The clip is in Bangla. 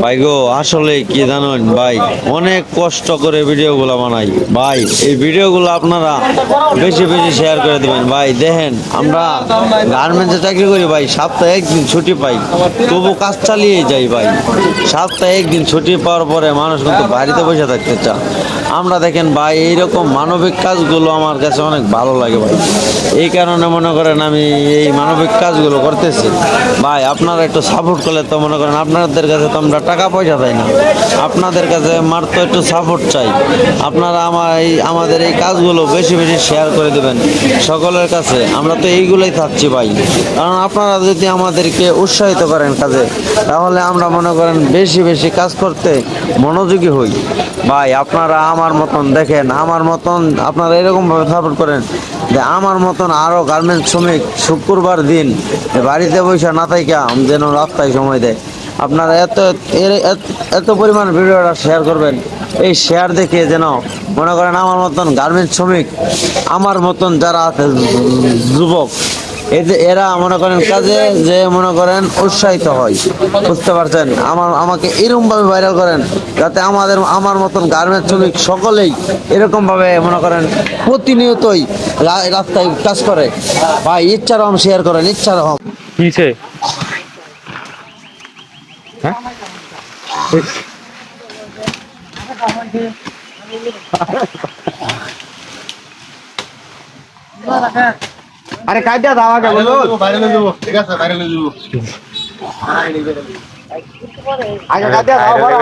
ভাই গো, আসলে কি জানেন ভাই, অনেক কষ্ট করে ভিডিওগুলো বানাই ভাই। এই ভিডিওগুলো আপনারা বেশি বেশি শেয়ার করে দিবেন ভাই। দেখেন, আমরা গার্মেন্টসে চাকরি করি ভাই, সপ্তাহে একদিন ছুটি পাই, তবু কাজ চালিয়ে যাই ভাই। সপ্তাহে একদিন ছুটি পাওয়ার পরে মানুষ কিন্তু বাড়িতে বসে থাকতে চায়। আমরা দেখেন ভাই, এইরকম মানবিক কাজগুলো আমার কাছে অনেক ভালো লাগে ভাই। এই কারণে মনে করেন আমি এই মানবিক কাজগুলো করতেছি ভাই। আপনারা একটু সাপোর্ট করলে তো মনে করেন আপনাদের কাছে তো আমরা টাকা পয়সা পাই না, আপনাদের কাছে মাত্র একটু সাপোর্ট চাই। আপনারা আমাদের এই কাজগুলো বেশি বেশি শেয়ার করে দেবেন সকলের কাছে। আমরা তো এইগুলোই থাকছি ভাই, কারণ আপনারা যদি আমাদেরকে উৎসাহিত করেন কাজে, তাহলে আমরা মনে করেন বেশি বেশি কাজ করতে মনোযোগী হই ভাই। আপনারা আমার মতন দেখেন, আমার মতন আপনারা এরকমভাবে সাপোর্ট করেন যে আমার মতন আরও গার্মেন্টস শ্রমিক শুক্রবার দিন বাড়িতে বসে না থাইকা যেন রাস্তায় সময় দেয়। আপনারা এত পরিমাণ ভিডিওটা শেয়ার করবেন, এই শেয়ার দেখে যেন মনে করেন আমার মতন গার্মেন্টস শ্রমিক, আমার মতন যারা আছে যুবক, এরা মনে করেন কাজে যে মনে করেন উৎসাহিত হয়। বুঝতে পারছেন? আমাকে এরকমভাবে ভাইরাল করেন যাতে আমার মতন গার্মেন্টস শ্রমিক সকলেই এরকমভাবে মনে করেন প্রতিনিয়তই রাস্তায় কাজ করে ভাই। ইচ্ছারকম শেয়ার করেন, ইচ্ছারকম। কিছে হ্যাঁ আরে কাইটা দাও আগে বলো, বাইরে নিয়ে যাবো। ঠিক আছে, বাইরে নিয়ে যাবো। আগে কাইটা দাও বড়